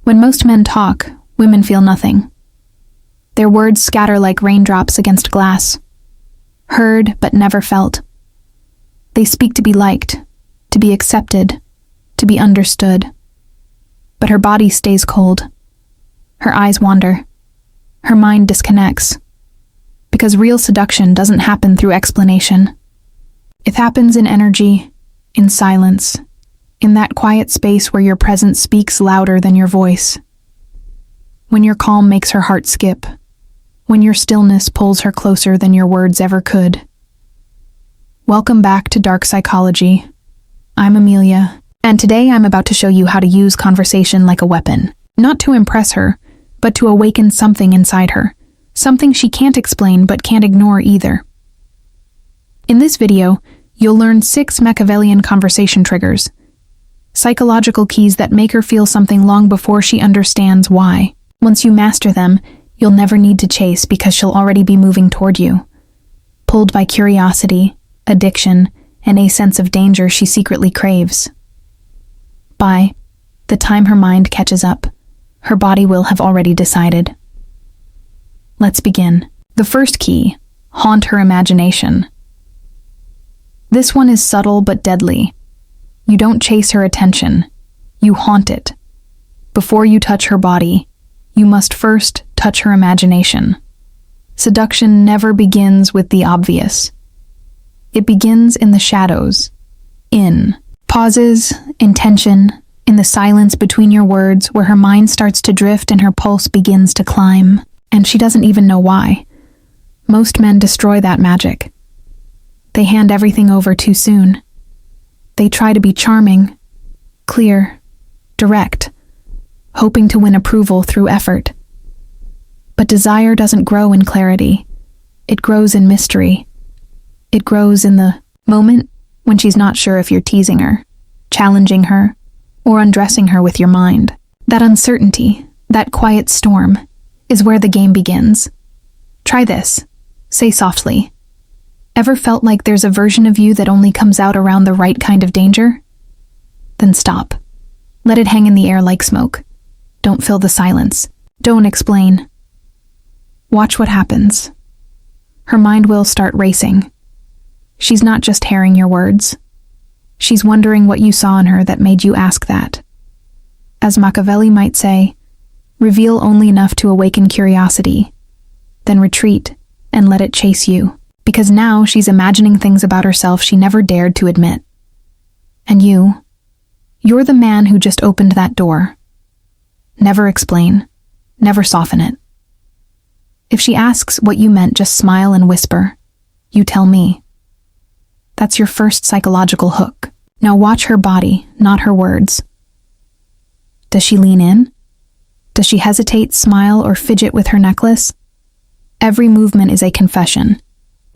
When most men talk, women feel nothing. Their words scatter like raindrops against glass. Heard but never felt. They speak to be liked, to be accepted, to be understood. But her body stays cold. Her eyes wander. Her mind disconnects. Because real seduction doesn't happen through explanation. It happens in energy, in silence, in that quiet space where your presence speaks louder than your voice. When your calm makes her heart skip. When your stillness pulls her closer than your words ever could. Welcome back to Dark Psychology. I'm Amelia, and today I'm about to show you how to use conversation like a weapon. Not to impress her, but to awaken something inside her. Something she can't explain but can't ignore either. In this video, you'll learn 6 Machiavellian conversation triggers. Psychological keys that make her feel something long before she understands why. Once you master them, you'll never need to chase because she'll already be moving toward you. Pulled by curiosity, addiction, and a sense of danger she secretly craves. By the time her mind catches up, her body will have already decided. Let's begin. The first key, haunt her imagination. This one is subtle but deadly. You don't chase her attention, you haunt it. Before you touch her body, you must first touch her imagination. Seduction never begins with the obvious. It begins in the shadows, in pauses, in tension, in the silence between your words where her mind starts to drift and her pulse begins to climb, and she doesn't even know why. Most men destroy that magic. They hand everything over too soon. They try to be charming, clear, direct, hoping to win approval through effort. But desire doesn't grow in clarity. It grows in mystery. It grows in the moment when she's not sure if you're teasing her, challenging her, or undressing her with your mind. That uncertainty, that quiet storm, is where the game begins. Try this. Say softly. Ever felt like there's a version of you that only comes out around the right kind of danger? Then stop. Let it hang in the air like smoke. Don't fill the silence. Don't explain. Watch what happens. Her mind will start racing. She's not just hearing your words. She's wondering what you saw in her that made you ask that. As Machiavelli might say, reveal only enough to awaken curiosity, then retreat and let it chase you. Because now she's imagining things about herself she never dared to admit. And you're the man who just opened that door. Never explain. Never soften it. If she asks what you meant, just smile and whisper, "You tell me." That's your first psychological hook. Now watch her body, not her words. Does she lean in? Does she hesitate, smile, or fidget with her necklace? Every movement is a confession.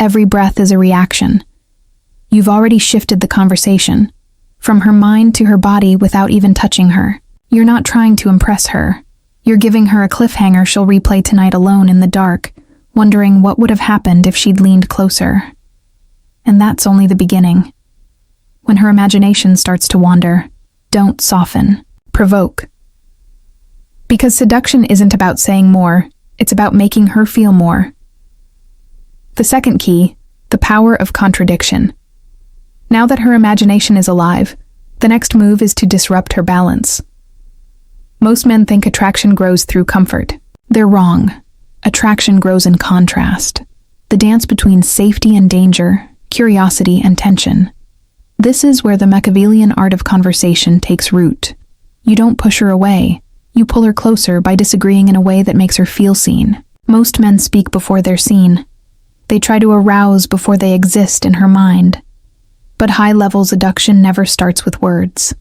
Every breath is a reaction. You've already shifted the conversation, from her mind to her body without even touching her. You're not trying to impress her. You're giving her a cliffhanger she'll replay tonight alone in the dark, wondering what would have happened if she'd leaned closer. And that's only the beginning. When her imagination starts to wander, don't soften, provoke. Because seduction isn't about saying more, it's about making her feel more. The second key, the power of contradiction. Now that her imagination is alive, the next move is to disrupt her balance. Most men think attraction grows through comfort. They're wrong. Attraction grows in contrast. The dance between safety and danger, curiosity and tension. This is where the Machiavellian art of conversation takes root. You don't push her away. You pull her closer by disagreeing in a way that makes her feel seen. Most men speak before they're seen. They try to arouse before they exist in her mind. But high-level seduction never starts with words.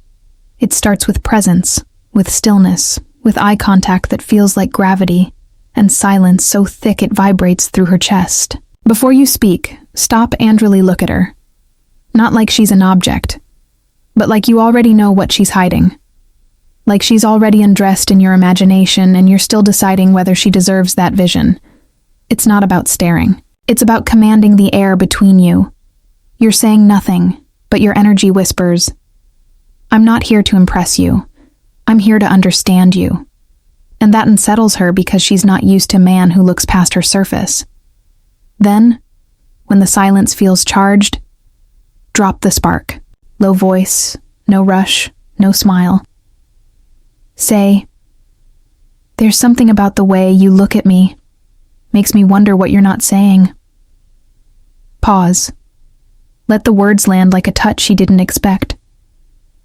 It starts with presence, with stillness, with eye contact that feels like gravity, and silence so thick it vibrates through her chest. Before you speak, stop and really look at her. Not like she's an object, but like you already know what she's hiding. Like she's already undressed in your imagination and you're still deciding whether she deserves that vision. It's not about staring. It's about commanding the air between you. You're saying nothing, but your energy whispers, "I'm not here to impress you. I'm here to understand you." and that unsettles her because she's not used to a man who looks past her surface. Then, when the silence feels charged, drop the spark. Low voice, no rush, no smile. Say, "There's something about the way you look at me. Makes me wonder what you're not saying." Pause. Let the words land like a touch she didn't expect.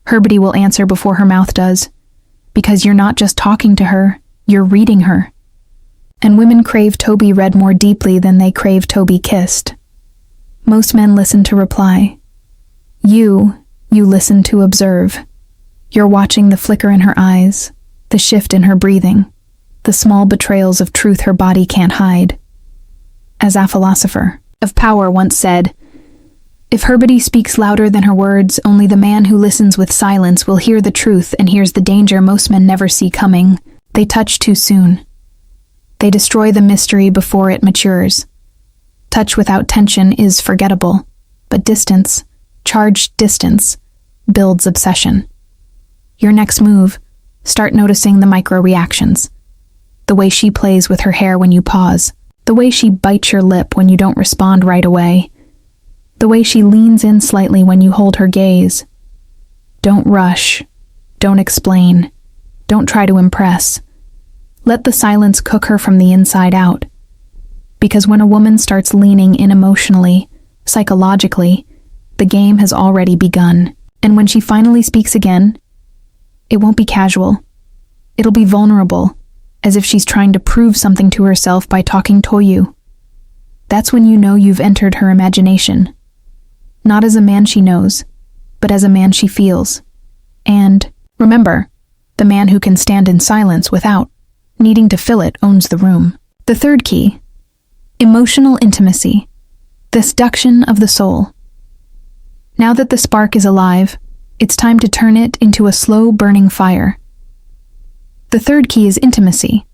Herbity will answer before her mouth does, because you're not just talking to her, you're reading her. And women crave to be read more deeply than they crave to be kissed. Most men listen to reply. You listen to observe. You're watching the flicker in her eyes, the shift in her breathing, the small betrayals of truth her body can't hide. As a philosopher of power once said, "If Herbity speaks louder than her words, only the man who listens with silence will hear the truth and hears the danger most men never see coming. They touch too soon. They destroy the mystery before it matures. Touch without tension is forgettable, but distance, charged distance, builds obsession." Your next move, start noticing the micro-reactions. The way she plays with her hair when you pause, the way she bites your lip when you don't respond right away, the way she leans in slightly when you hold her gaze. Don't rush. Don't explain. Don't try to impress. Let the silence cook her from the inside out. Because when a woman starts leaning in emotionally, psychologically, the game has already begun. And when she finally speaks again, it won't be casual. It'll be vulnerable, as if she's trying to prove something to herself by talking to you. That's when you know you've entered her imagination. Not as a man she knows, but as a man she feels. And, remember, the man who can stand in silence without needing to fill it owns the room. The third key, emotional intimacy, the seduction of the soul. Now that the spark is alive, it's time to turn it into a slow burning fire. The third key is intimacy,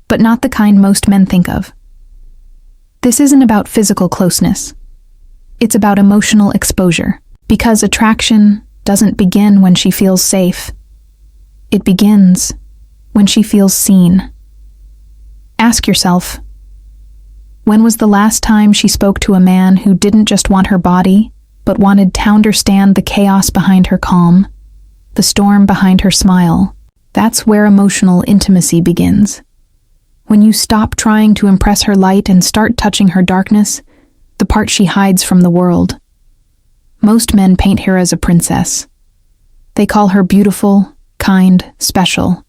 but not the kind most men think of. This isn't about physical closeness. It's about emotional exposure, because attraction doesn't begin when she feels safe. It begins when she feels seen. Ask yourself, when was the last time she spoke to a man who didn't just want her body, but wanted to understand the chaos behind her calm, the storm behind her smile? That's where emotional intimacy begins. When you stop trying to impress her light and start touching her darkness, the part she hides from the world. Most men paint her as a princess. They call her beautiful, kind, special.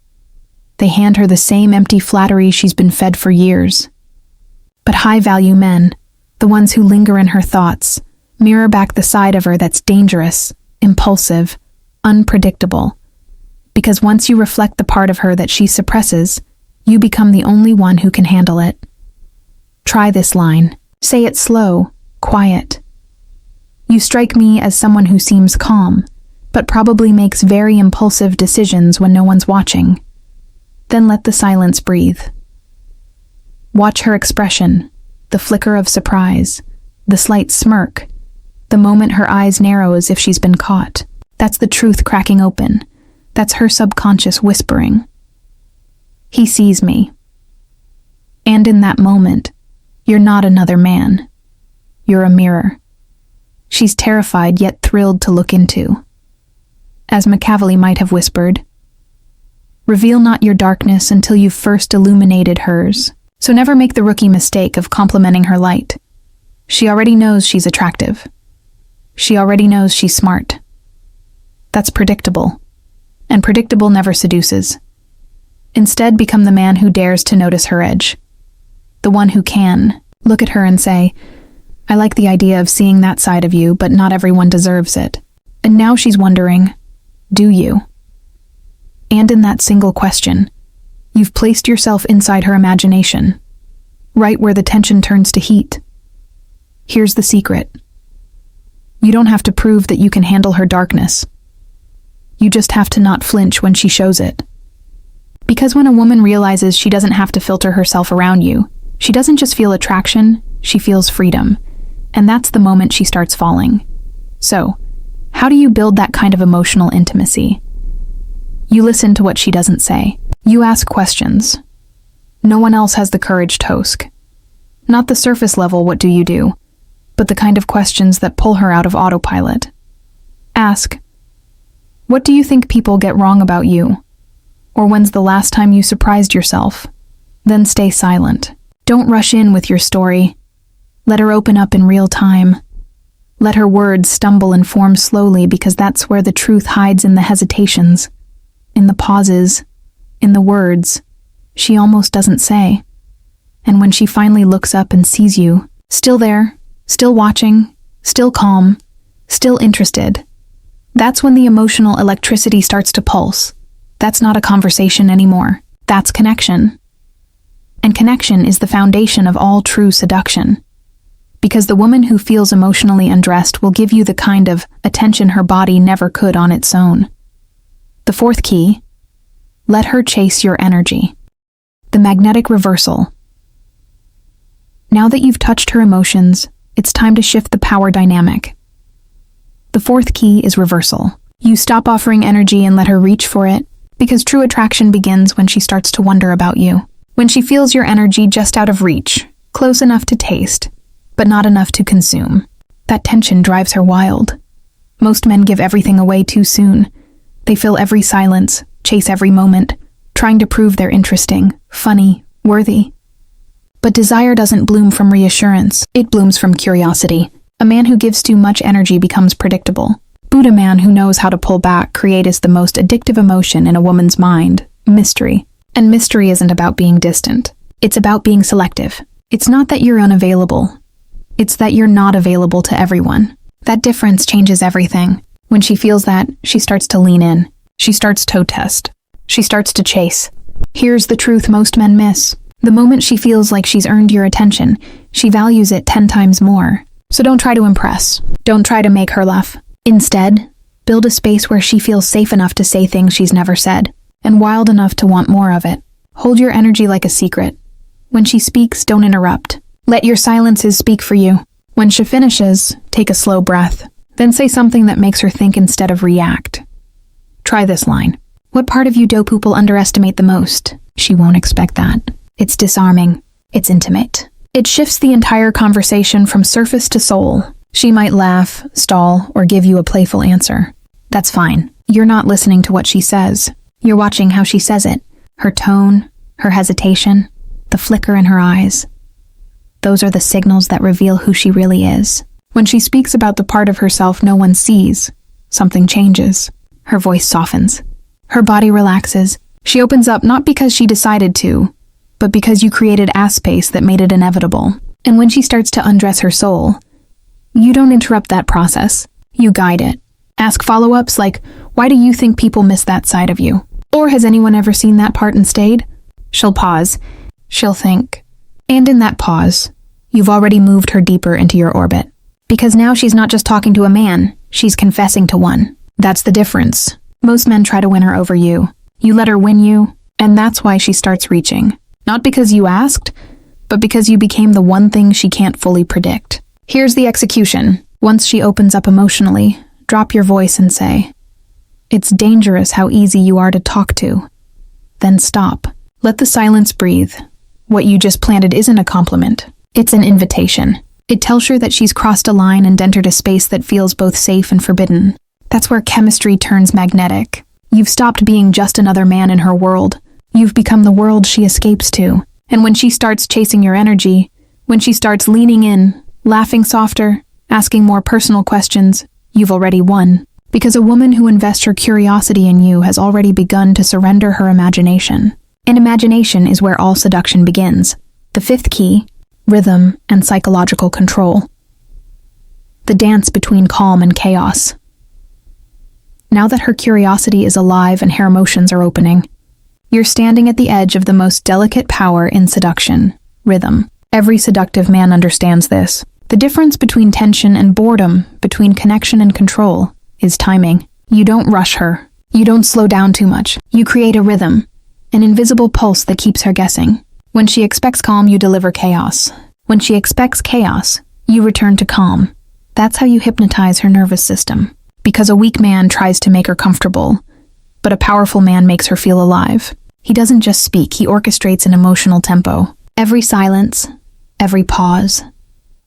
They hand her the same empty flattery she's been fed for years. But high-value men, the ones who linger in her thoughts, mirror back the side of her that's dangerous, impulsive, unpredictable. Because once you reflect the part of her that she suppresses, you become the only one who can handle it. Try this line. Say it slow, quiet. "You strike me as someone who seems calm, but probably makes very impulsive decisions when no one's watching." Then let the silence breathe. Watch her expression, the flicker of surprise, the slight smirk, the moment her eyes narrow as if she's been caught. That's the truth cracking open. That's her subconscious whispering. "He sees me." And in that moment, you're not another man. You're a mirror. She's terrified yet thrilled to look into. As Machiavelli might have whispered, "Reveal not your darkness until you've first illuminated hers." So never make the rookie mistake of complimenting her light. She already knows she's attractive. She already knows she's smart. That's predictable. And predictable never seduces. Instead, become the man who dares to notice her edge. The one who can look at her and say, "I like the idea of seeing that side of you, but not everyone deserves it." And now she's wondering, do you? And in that single question, you've placed yourself inside her imagination, right where the tension turns to heat. Here's the secret. You don't have to prove that you can handle her darkness. You just have to not flinch when she shows it. Because when a woman realizes she doesn't have to filter herself around you, she doesn't just feel attraction, she feels freedom. And that's the moment she starts falling. So, how do you build that kind of emotional intimacy? You listen to what she doesn't say. You ask questions. No one else has the courage, Tosk. Not the surface level what do you do, but the kind of questions that pull her out of autopilot. Ask, what do you think people get wrong about you? Or when's the last time you surprised yourself? Then stay silent. Don't rush in with your story. Let her open up in real time. Let her words stumble and form slowly, because that's where the truth hides, in the hesitations, in the pauses, in the words she almost doesn't say. And when she finally looks up and sees you, still there, still watching, still calm, still interested, that's when the emotional electricity starts to pulse. That's not a conversation anymore. That's connection. And connection is the foundation of all true seduction. Because the woman who feels emotionally undressed will give you the kind of attention her body never could on its own. The fourth key, let her chase your energy. The magnetic reversal. Now that you've touched her emotions, it's time to shift the power dynamic. The fourth key is reversal. You stop offering energy and let her reach for it, because true attraction begins when she starts to wonder about you. When she feels your energy just out of reach, close enough to taste, but not enough to consume. That tension drives her wild. Most men give everything away too soon. They fill every silence, chase every moment, trying to prove they're interesting, funny, worthy. But desire doesn't bloom from reassurance, it blooms from curiosity. A man who gives too much energy becomes predictable. But a man who knows how to pull back creates the most addictive emotion in a woman's mind, mystery. And mystery isn't about being distant. It's about being selective. It's not that you're unavailable. It's that you're not available to everyone. That difference changes everything. When she feels that, she starts to lean in. She starts to test. She starts to chase. Here's the truth most men miss. The moment she feels like she's earned your attention, she values it 10 times more. So don't try to impress. Don't try to make her laugh. Instead, build a space where she feels safe enough to say things she's never said, and wild enough to want more of it. Hold your energy like a secret. When she speaks, don't interrupt. Let your silences speak for you. When she finishes, take a slow breath. Then say something that makes her think instead of react. Try this line. What part of you dope people underestimate the most? She won't expect that. It's disarming. It's intimate. It shifts the entire conversation from surface to soul. She might laugh, stall, or give you a playful answer. That's fine. You're not listening to what she says. You're watching how she says it. Her tone, her hesitation, the flicker in her eyes. Those are the signals that reveal who she really is. When she speaks about the part of herself no one sees, something changes. Her voice softens. Her body relaxes. She opens up not because she decided to, but because you created a space that made it inevitable. And when she starts to undress her soul, you don't interrupt that process. You guide it. Ask follow-ups like, why do you think people miss that side of you? Or has anyone ever seen that part and stayed? She'll pause. She'll think. And in that pause, you've already moved her deeper into your orbit. Because now she's not just talking to a man, she's confessing to one. That's the difference. Most men try to win her over you. You let her win you, and that's why she starts reaching. Not because you asked, but because you became the one thing she can't fully predict. Here's the execution. Once she opens up emotionally, drop your voice and say, "It's dangerous how easy you are to talk to." Then stop. Let the silence breathe. What you just planted isn't a compliment. It's an invitation. It tells her that she's crossed a line and entered a space that feels both safe and forbidden. That's where chemistry turns magnetic. You've stopped being just another man in her world. You've become the world she escapes to. And when she starts chasing your energy, when she starts leaning in, laughing softer, asking more personal questions, you've already won. Because a woman who invests her curiosity in you has already begun to surrender her imagination. And imagination is where all seduction begins. The fifth key, rhythm and psychological control. The dance between calm and chaos. Now that her curiosity is alive and her emotions are opening, you're standing at the edge of the most delicate power in seduction, rhythm. Every seductive man understands this. The difference between tension and boredom, between connection and control, is timing. You don't rush her. You don't slow down too much. You create a rhythm, an invisible pulse that keeps her guessing. When she expects calm, you deliver chaos. When she expects chaos, you return to calm. That's how you hypnotize her nervous system. Because a weak man tries to make her comfortable, but a powerful man makes her feel alive. He doesn't just speak, he orchestrates an emotional tempo. Every silence, every pause,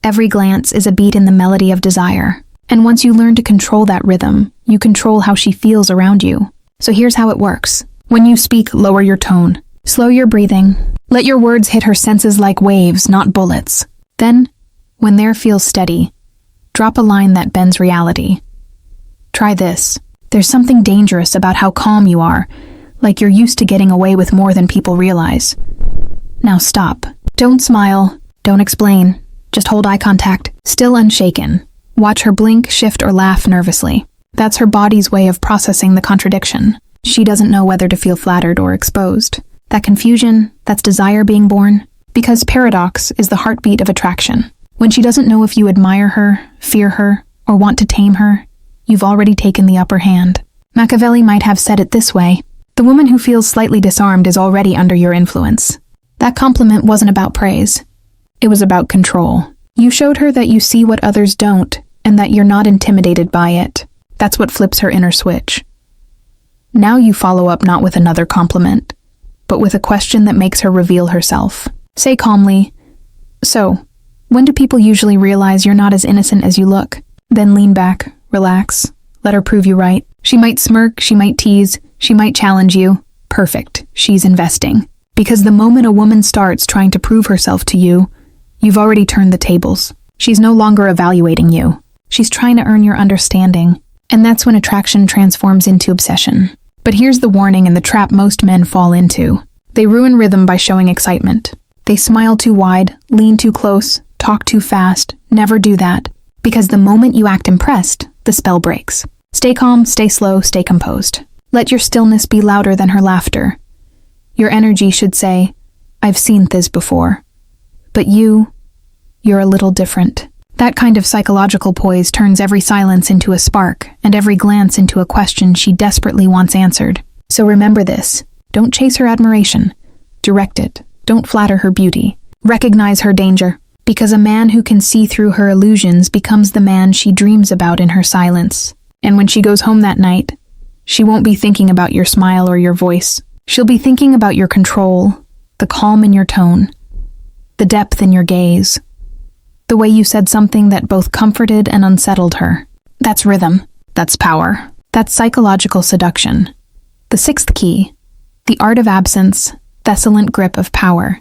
every glance is a beat in the melody of desire. And once you learn to control that rhythm, you control how she feels around you. So here's how it works. When you speak, lower your tone. Slow your breathing. Let your words hit her senses like waves, not bullets. Then, when there feels steady, drop a line that bends reality. Try this. There's something dangerous about how calm you are, like you're used to getting away with more than people realize. Now stop. Don't smile. Don't explain. Just hold eye contact, still unshaken. Watch her blink, shift, or laugh nervously. That's her body's way of processing the contradiction. She doesn't know whether to feel flattered or exposed. That confusion, that's desire being born. Because paradox is the heartbeat of attraction. When she doesn't know if you admire her, fear her, or want to tame her, you've already taken the upper hand. Machiavelli might have said it this way: the woman who feels slightly disarmed is already under your influence. That compliment wasn't about praise. It was about control. You showed her that you see what others don't, and that you're not intimidated by it. That's what flips her inner switch. Now you follow up not with another compliment, but with a question that makes her reveal herself. Say calmly, "So, when do people usually realize you're not as innocent as you look?" Then lean back, relax, let her prove you right. She might smirk, she might tease, she might challenge you. Perfect, she's investing. Because the moment a woman starts trying to prove herself to you, you've already turned the tables. She's no longer evaluating you. She's trying to earn your understanding. And that's when attraction transforms into obsession. But here's the warning and the trap most men fall into. They ruin rhythm by showing excitement. They smile too wide, lean too close, talk too fast. Never do that. Because the moment you act impressed, the spell breaks. Stay calm, stay slow, stay composed. Let your stillness be louder than her laughter. Your energy should say, "I've seen this before." But you're a little different. That kind of psychological poise turns every silence into a spark and every glance into a question she desperately wants answered. So remember this. Don't chase her admiration. Direct it. Don't flatter her beauty. Recognize her danger. Because a man who can see through her illusions becomes the man she dreams about in her silence. And when she goes home that night, she won't be thinking about your smile or your voice. She'll be thinking about your control, the calm in your tone, the depth in your gaze, the way you said something that both comforted and unsettled her. That's rhythm. That's power. That's psychological seduction. The sixth key, the art of absence, thessalent grip of power.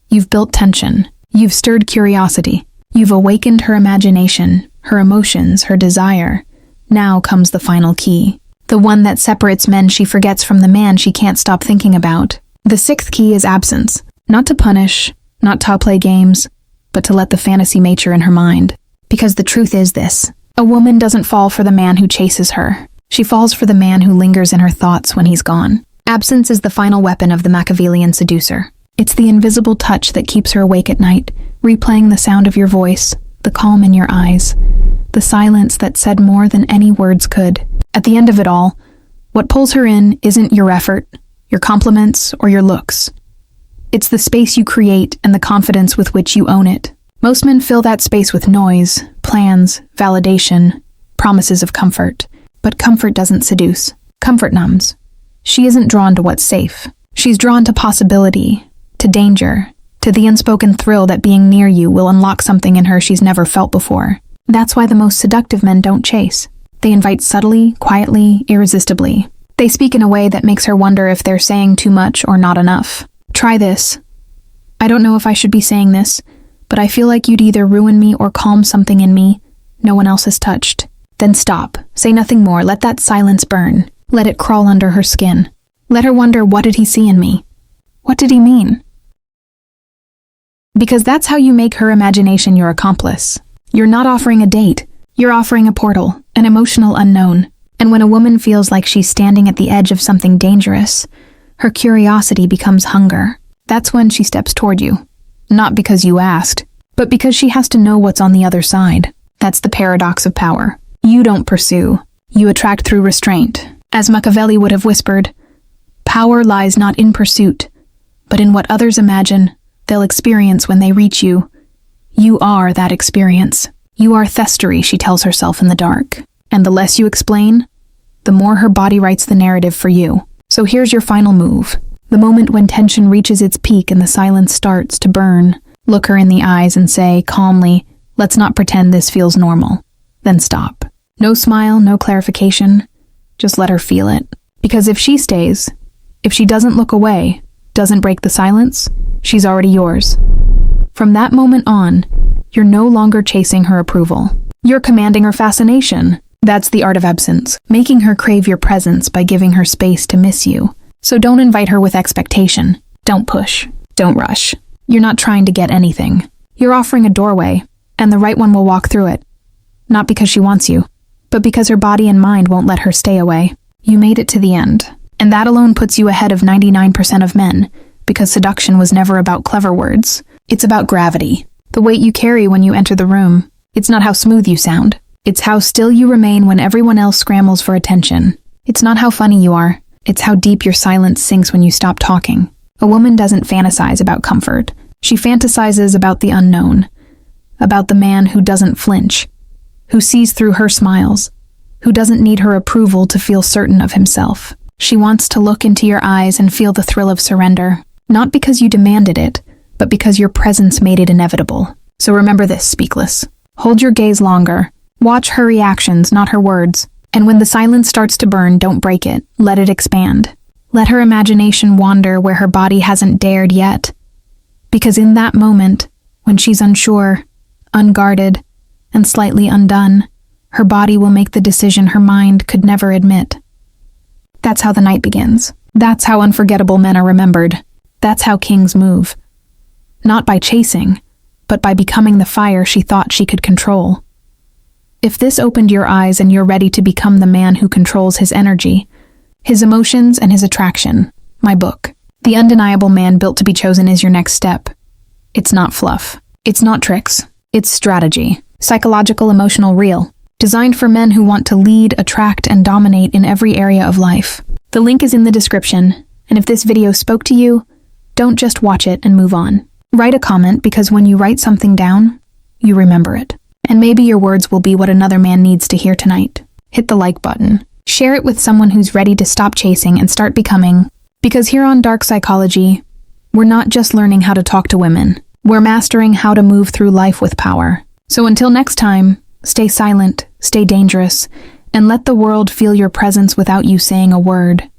You've built tension. You've stirred curiosity. You've awakened her imagination, her emotions, her desire. Now comes the final key. The one that separates men she forgets from the man she can't stop thinking about. The sixth key is absence. Not to punish, not to play games, but to let the fantasy mature in her mind. Because the truth is this: a woman doesn't fall for the man who chases her. She falls for the man who lingers in her thoughts when he's gone. Absence is the final weapon of the Machiavellian seducer. It's the invisible touch that keeps her awake at night, replaying the sound of your voice, the calm in your eyes, the silence that said more than any words could. At the end of it all, what pulls her in isn't your effort, your compliments, or your looks. It's the space you create and the confidence with which you own it. Most men fill that space with noise, plans, validation, promises of comfort. But comfort doesn't seduce. Comfort numbs. She isn't drawn to what's safe. She's drawn to possibility, to danger, to the unspoken thrill that being near you will unlock something in her she's never felt before. That's why the most seductive men don't chase. They invite subtly, quietly, irresistibly. They speak in a way that makes her wonder if they're saying too much or not enough. Try this. "I don't know if I should be saying this, but I feel like you'd either ruin me or calm something in me no one else has touched." Then stop. Say nothing more. Let that silence burn. Let it crawl under her skin. Let her wonder, what did he see in me? What did he mean? Because that's how you make her imagination your accomplice. You're not offering a date. You're offering a portal, an emotional unknown. And when a woman feels like she's standing at the edge of something dangerous, her curiosity becomes hunger. That's when she steps toward you. Not because you asked, but because she has to know what's on the other side. That's the paradox of power. You don't pursue. You attract through restraint. As Machiavelli would have whispered, power lies not in pursuit, but in what others imagine they'll experience when they reach you. You are that experience. You are Thestery, she tells herself in the dark. And the less you explain, the more her body writes the narrative for you. So here's your final move. The moment when tension reaches its peak and the silence starts to burn. Look her in the eyes and say, calmly, let's not pretend this feels normal. Then stop. No smile, no clarification. Just let her feel it. Because if she stays, if she doesn't look away, doesn't break the silence, she's already yours. From that moment on, you're no longer chasing her approval. You're commanding her fascination. That's the art of absence, making her crave your presence by giving her space to miss you. So don't invite her with expectation. Don't push. Don't rush. You're not trying to get anything. You're offering a doorway, and the right one will walk through it. Not because she wants you, but because her body and mind won't let her stay away. You made it to the end, and that alone puts you ahead of 99% of men, because seduction was never about clever words. It's about gravity, the weight you carry when you enter the room. It's not how smooth you sound. It's how still you remain when everyone else scrambles for attention. It's not how funny you are. It's how deep your silence sinks when you stop talking. A woman doesn't fantasize about comfort. She fantasizes about the unknown, about the man who doesn't flinch, who sees through her smiles, who doesn't need her approval to feel certain of himself. She wants to look into your eyes and feel the thrill of surrender, not because you demanded it, but because your presence made it inevitable. So remember this, Speakless. Hold your gaze longer. Watch her reactions, not her words. And when the silence starts to burn, don't break it. Let it expand. Let her imagination wander where her body hasn't dared yet. Because in that moment, when she's unsure, unguarded, and slightly undone, her body will make the decision her mind could never admit. That's how the night begins. That's how unforgettable men are remembered. That's how kings move. Not by chasing, but by becoming the fire she thought she could control. If this opened your eyes and you're ready to become the man who controls his energy, his emotions, and his attraction, my book, The Undeniable Man Built to Be Chosen, is your next step. It's not fluff. It's not tricks. It's strategy. Psychological, emotional, real. Designed for men who want to lead, attract, and dominate in every area of life. The link is in the description, and if this video spoke to you, don't just watch it and move on. Write a comment, because when you write something down, you remember it. And maybe your words will be what another man needs to hear tonight. Hit the like button. Share it with someone who's ready to stop chasing and start becoming. Because here on Dark Psychology, we're not just learning how to talk to women. We're mastering how to move through life with power. So until next time, stay silent, stay dangerous, and let the world feel your presence without you saying a word.